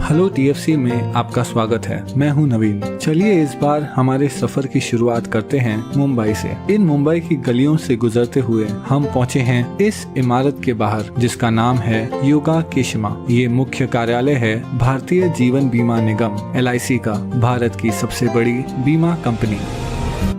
Hello TFC में आपका स्वागत है। मैं हूं नवीन। चलिए इस बार हमारे सफर की शुरुआत करते हैं मुंबई से। इन मुंबई की गलियों से गुजरते हुए हम पहुंचे हैं इस इमारत के बाहर जिसका नाम है योगाकेशिमा। ये मुख्य कार्यालय है भारतीय जीवन बीमा निगम LIC का, भारत की सबसे बड़ी बीमा कंपनी।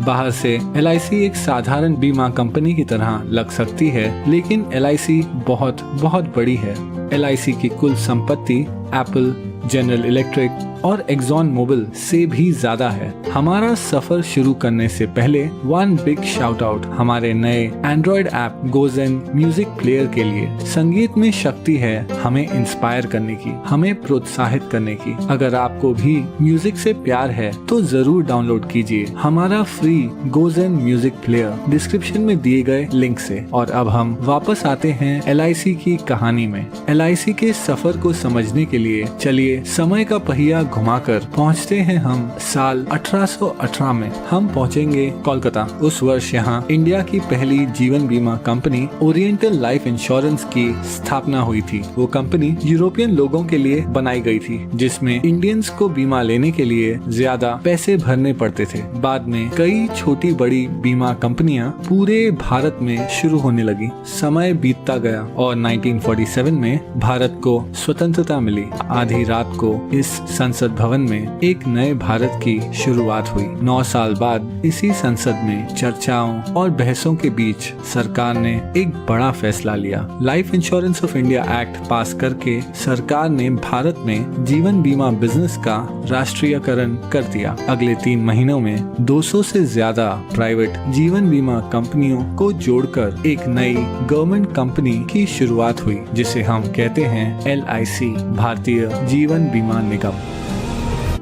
बाहर से LIC एक साधारण बीमा कंपनी की तरह लग सकती है, लेकिन LIC बहुत बहुत बड़ी है। LIC की कुल संपत्ति एप्पल, जनरल इलेक्ट्रिक और एक्सॉन मोबिल से भी ज्यादा है। हमारा सफर शुरू करने से पहले वन बिग शाउट आउट हमारे नए Android app Gojen music player के लिए। संगीत में शक्ति है हमें इंस्पायर करने की, हमें प्रोत्साहित करने की। अगर आपको भी म्यूजिक से प्यार है तो जरूर डाउनलोड कीजिए हमारा free Gojen music player description में दिए गए लिंक से। और अब हम वापस आते हैं LIC की कहानी में। LIC के सफर को समझने के लिए चलिए समय का पहिया घुमाकर पहुंचते हैं हम साल 1818 में। हम पहुंचेंगे कोलकाता। उस वर्ष यहाँ इंडिया की पहली जीवन बीमा कंपनी ओरिएंटल लाइफ इंश्योरेंस की स्थापना हुई थी। वो कंपनी यूरोपियन लोगों के लिए बनाई गई थी, जिसमें इंडियंस को बीमा लेने के लिए ज्यादा पैसे भरने पड़ते थे। बाद में कई छोटी बड़ी बीमा कंपनियां पूरे भारत में शुरू होने लगी। समय बीतता गया और 1947 में भारत को स्वतंत्रता मिली। आधी रात को इस संसद भवन में एक नए भारत की शुरुआत हुई। 9 साल बाद इसी संसद में चर्चाओं और बहसों के बीच सरकार ने एक बड़ा फैसला लिया। Life insurance of India act पास करके सरकार ने भारत में जीवन बीमा बिजनेस का राष्ट्रीयकरण कर दिया। अगले 3 महीनों में 200 से ज्यादा प्राइवेट जीवन बीमा कंपनियों को जोड़कर एक नई गवर्नमेंट कंपनी की शुरुआत हुई, जिसे हम कहते हैं LIC, भारतीय जीवन बीमा निगम।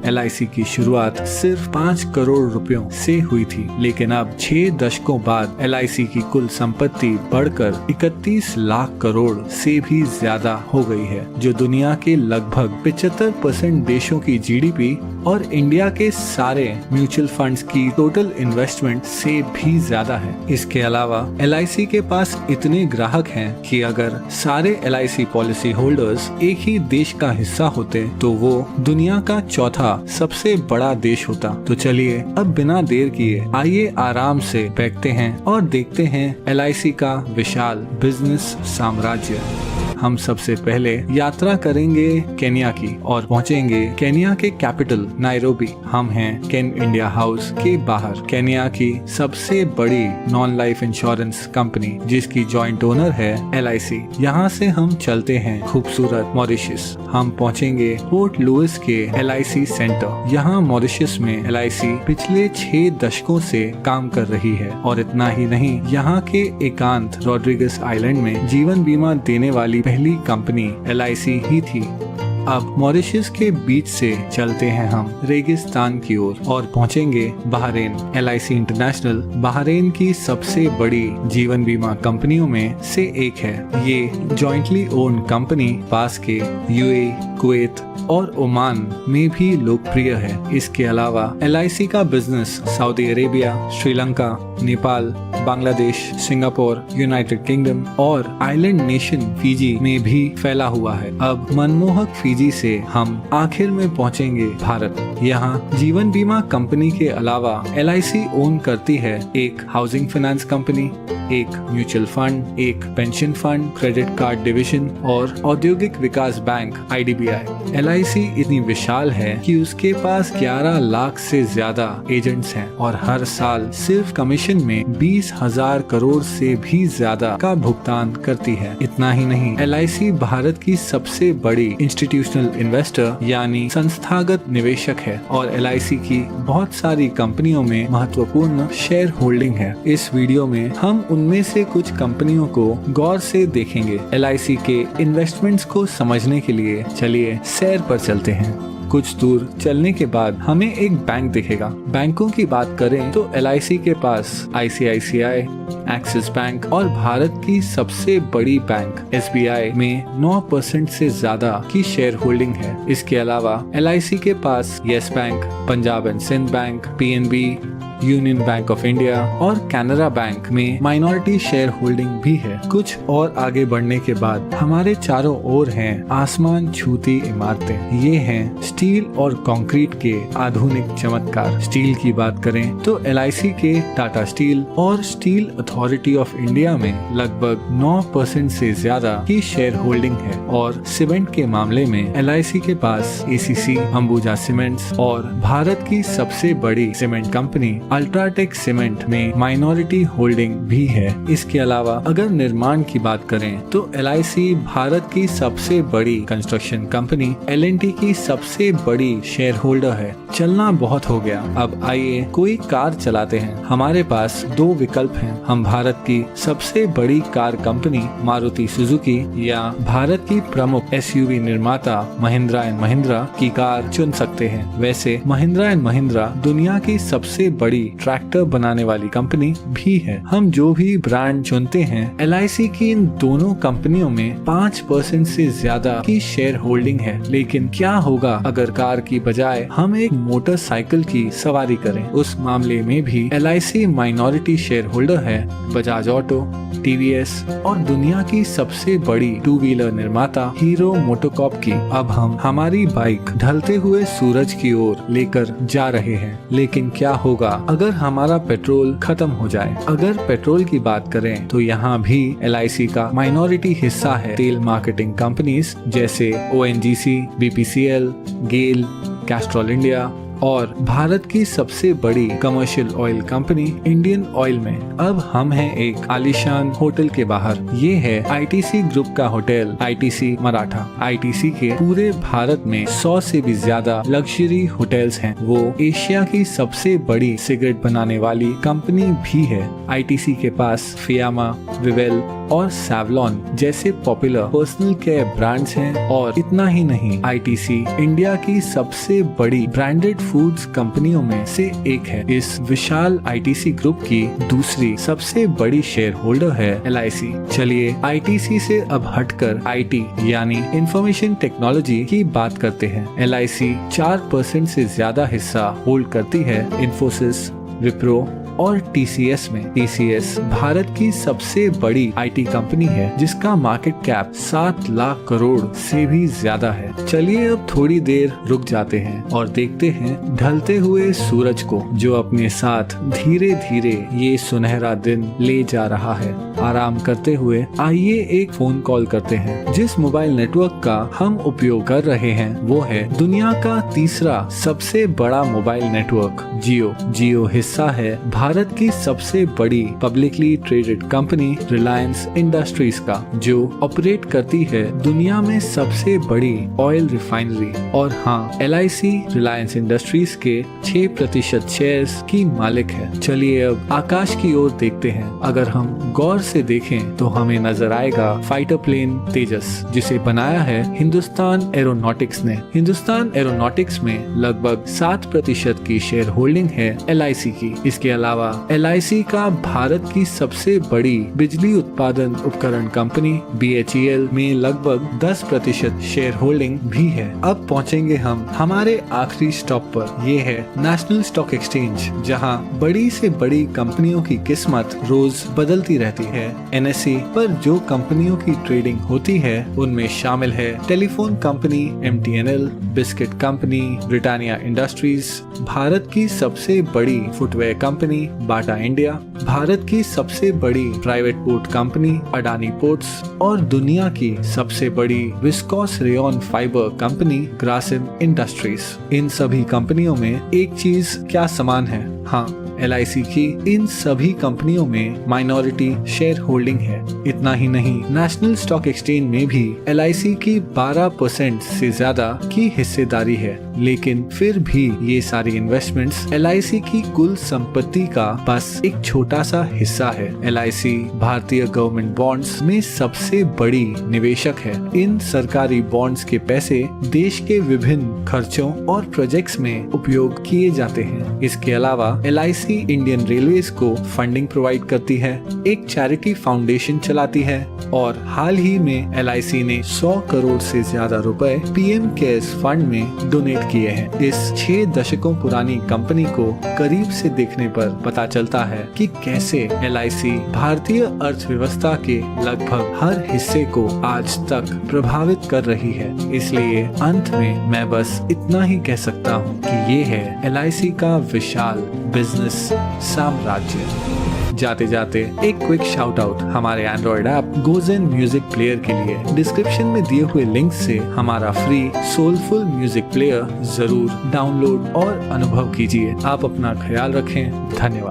LIC की शुरुआत सिर्फ 5 करोड़ रुपयों से हुई थी, लेकिन अब 6 दशकों बाद LIC की कुल संपत्ति बढ़कर 31 लाख करोड़ से भी ज्यादा हो गई है, जो दुनिया के लगभग 75% देशों की GDP और इंडिया के सारे म्यूचुअल फंड्स की टोटल इन्वेस्टमेंट से भी ज्यादा है। इसके अलावा LIC के पास इतने ग्राहक हैं कि अगर सारे LIC पॉलिसी होल्डर्स एक ही देश का हिस्सा होते तो वो दुनिया का चौथा सबसे बड़ा देश होता। तो चलिए अब बिना देर किए आइए आराम से बैठते हैं और देखते हैं LIC का विशाल बिजनेस साम्राज्य। हम सबसे पहले यात्रा करेंगे केन्या की और पहुंचेंगे केन्या के कैपिटल नायरोबी। हम हैं केन इंडिया हाउस के बाहर, केन्या की सबसे बड़ी नॉन लाइफ इंश्योरेंस कंपनी, जिसकी जॉइंट ओनर है LIC। यहाँ से हम चलते हैं खूबसूरत मॉरिशस। हम पहुंचेंगे पोर्ट लुइस के LIC सेंटर। यहाँ मॉरिशस में LIC पिछले 6 दशकों से काम कर रही है। और इतना ही नहीं, यहाँ के एकांत रॉड्रिगस आइलैंड में जीवन बीमा देने वाली पहली कंपनी LIC ही थी। अब मॉरिशस के बीच से चलते हैं हम रेगिस्तान की ओर और पहुंचेंगे बहरीन। LIC इंटरनेशनल बहरीन की सबसे बड़ी जीवन बीमा कंपनियों में से एक है। ये जॉइंटली ओन कंपनी पास के UAE, कुवैत और ओमान में भी लोकप्रिय है। इसके अलावा LIC का business Saudi Arabia, Sri Lanka, Nepal, Bangladesh, Singapore, United kingdom और आइलैंड नेशन फिजी में भी फैला हुआ है। अब मनमोहक फिजी से हम आखिर में पहुंचेंगे भारत। यहाँ जीवन बीमा कंपनी के अलावा LIC ओन करती है एक हाउसिंग फाइनेंस कंपनी, एक म्यूचुअल फंड, एक pension fund, credit card division और औद्योगिक विकास बैंक IDBI। LIC इतनी विशाल है कि उसके पास 11 लाख से ज्यादा एजेंट्स हैं और हर साल सिर्फ कमीशन में 20,000 करोड़ से भी ज्यादा का भुगतान करती है। इतना ही नहीं, LIC भारत की सबसे बड़ी इंस्टीट्यूशनल इन्वेस्टर यानी संस्थागत निवेशक है और LIC की बहुत सारी कंपनियों में महत्वपूर्ण शेयर होल्डिंग है। इस वीडियो में हम उनमें से कुछ कंपनियों को गौर से देखेंगे। LIC के इन्वेस्टमेंट्स को समझने के लिए चलिए सैर पर चलते हैं। कुछ दूर चलने के बाद हमें एक बैंक दिखेगा। बैंकों की बात करें तो LIC के पास ICICI, एक्सिस बैंक और भारत की सबसे बड़ी बैंक SBI में 9% से ज्यादा की शेयर होल्डिंग है। इसके अलावा LIC के पास Yes bank, Punjab and Sind bank, PNB, Union bank of India और कैनरा बैंक में माइनॉरिटी शेयर होल्डिंग भी है। कुछ और आगे बढ़ने के बाद हमारे चारों ओर हैं आसमान छूती इमारतें। ये हैं स्टील और कंक्रीट के आधुनिक चमत्कार। स्टील की बात करें तो LIC के टाटा स्टील और स्टील अथॉरिटी ऑफ इंडिया में लगभग 9% से ज्यादा की शेयर होल्डिंग है। और सीमेंट के मामले में LIC के पास ACC, अंबुजा सीमेंट्स और भारत की सबसे बड़ी सीमेंट कंपनी अल्ट्राटेक सीमेंट में माइनॉरिटी होल्डिंग भी है। इसके अलावा अगर निर्माण की बात करें तो LIC भारत की सबसे बड़ी कंस्ट्रक्शन कंपनी L&T की सबसे बड़ी शेयर होल्डर है। चलना बहुत हो गया, अब आइए कोई कार चलाते हैं। हमारे पास दो विकल्प हैं। हम भारत की सबसे बड़ी कार कंपनी मारुति सुजुकी या भारत की प्रमुख SUV निर्माता महिंद्रा एंड महिंद्रा की कार चुन सकते हैं। वैसे महिंद्रा एंड महिंद्रा दुनिया की सबसे बड़ी ट्रैक्टर बनाने वाली कंपनी भी है। हम जो भी ब्रांड चुनते हैं, LIC की इन दोनों कंपनियों में 5% से ज्यादा की शेयर होल्डिंग है। लेकिन क्या होगा अगर कार की बजाय हम एक मोटरसाइकिल की सवारी करें? उस मामले में भी LIC माइनॉरिटी शेयर होल्डर है बजाज ऑटो, TVS और दुनिया की सबसे बड़ी 2 व्हीलर निर्माता हीरो मोटोकॉर्प की। अब हम हमारी बाइक ढलते हुए सूरज की ओर लेकर जा रहे हैं। लेकिन क्या होगा अगर हमारा पेट्रोल खत्म हो जाए? अगर पेट्रोल की बात करें तो यहाँ भी LIC का माइनॉरिटी हिस्सा है। तेल मार्केटिंग कंपनीज जैसे ONGC, BPCL, गेल, कैस्ट्रॉल इंडिया और भारत की सबसे बड़ी commercial oil company Indian oil में। अब हम हैं एक आलीशान होटल के बाहर। ये है ITC ग्रुप का होटल ITC मराठा। ITC के पूरे भारत में 100 से भी ज्यादा लग्जरी होटल्स हैं। वो एशिया की सबसे बड़ी सिगरेट बनाने वाली कंपनी भी है। ITC के पास फियामा, विवेल और सैवलॉन जैसे पॉपुलर पर्सनल केयर ब्रांड्स हैं। और इतना ही नहीं, ITC इंडिया की सबसे बड़ी ब्रांडेड फूड्स कंपनियों में से एक है। इस विशाल ITC ग्रुप की दूसरी सबसे बड़ी शेयर होल्डर है LIC। चलिए ITC से अब हटकर IT यानी इंफॉर्मेशन टेक्नोलॉजी की बात करते हैं। LIC 4% से ज्यादा हिस्सा होल्ड करती है इन्फोसिस, विप्रो और TCS में। TCS भारत की सबसे बड़ी IT कंपनी है जिसका मार्केट कैप 7 लाख करोड़ से भी ज्यादा है। चलिए अब थोड़ी देर रुक जाते हैं और देखते हैं ढलते हुए सूरज को, जो अपने साथ धीरे धीरे ये सुनहरा दिन ले जा रहा है। आराम करते हुए आइए एक फोन कॉल करते हैं। जिस मोबाइल नेटवर्क का हम उपयोग कर रहे हैं वो है दुनिया का तीसरा सबसे बड़ा मोबाइल नेटवर्क जियो। जियो हिस्सा है भारत की सबसे बड़ी publicly traded company Reliance industries का, जो ऑपरेट करती है दुनिया में सबसे बड़ी ऑयल रिफाइनरी। और हाँ, LIC रिलायंस इंडस्ट्रीज के 6% शेयर्स की मालिक है। चलिए अब आकाश की ओर देखते हैं। अगर हम गौर से देखें तो हमें नजर आएगा फाइटर प्लेन तेजस, जिसे बनाया है हिंदुस्तान एरोनॉटिक्स ने। हिंदुस्तान एरोनॉटिक्स में लगभग 7% की शेयर होल्डिंग है LIC की। इसके अलावा LIC का भारत की सबसे बड़ी बिजली उत्पादन उपकरण कंपनी BHEL में लगभग 10% शेयर होल्डिंग भी है। अब पहुंचेंगे हम हमारे आखिरी स्टॉप पर। ये है नेशनल स्टॉक एक्सचेंज, जहां बड़ी से बड़ी कंपनियों की किस्मत रोज बदलती रहती है। NSE पर जो कंपनियों की ट्रेडिंग होती है उनमें शामिल है telephone company MTNL, biscuit company Britannia industries, Bharat की सबसे बड़ी footwear company Bata India, Bharat की सबसे बड़ी private port company Adani ports और दुनिया की सबसे बड़ी viscose rayon fibre company Grasim industries. इन सभी कंपनियों में एक चीज क्या समान है? हाँ, LIC की इन सभी कंपनियों में माइनॉरिटी शेयर होल्डिंग है। इतना ही नहीं, नेशनल स्टॉक एक्सचेंज में भी LIC की 12% से ज्यादा की हिस्सेदारी है। लेकिन फिर भी ये सारी इन्वेस्टमेंट्स LIC की कुल संपत्ति का बस एक छोटा सा हिस्सा है। LIC भारतीय गवर्नमेंट बॉन्ड्स में सबसे बड़ी निवेशक है। इन सरकारी बॉन्ड्स के पैसे देश के विभिन्न खर्चों और प्रोजेक्ट्स में उपयोग किए जाते हैं। इसके अलावा LIC इंडियन रेलवेज को फंडिंग प्रोवाइड करती है, एक चैरिटी फाउंडेशन चलाती है और हाल ही में LIC ने 100 करोड़ से ज्यादा रुपए PM केयर्स फंड में डोनेट किए हैं। इस 6 दशकों पुरानी कंपनी को करीब से देखने पर पता चलता है कि कैसे LIC भारतीय अर्थव्यवस्था के लगभग हर हिस्से को आज तक प्रभावित कर रही है। इसलिए अंत में मैं बस इतना ही कह सकता हूँ कि ये है LIC का विशाल बिजनेस साम्राज्य। जाते जाते एक क्विक शाउट आउट हमारे Android app Gojen music player के लिए। डिस्क्रिप्शन में दिए हुए लिंक से हमारा फ्री सोलफुल म्यूजिक प्लेयर जरूर डाउनलोड और अनुभव कीजिए। आप अपना ख्याल रखें। धन्यवाद।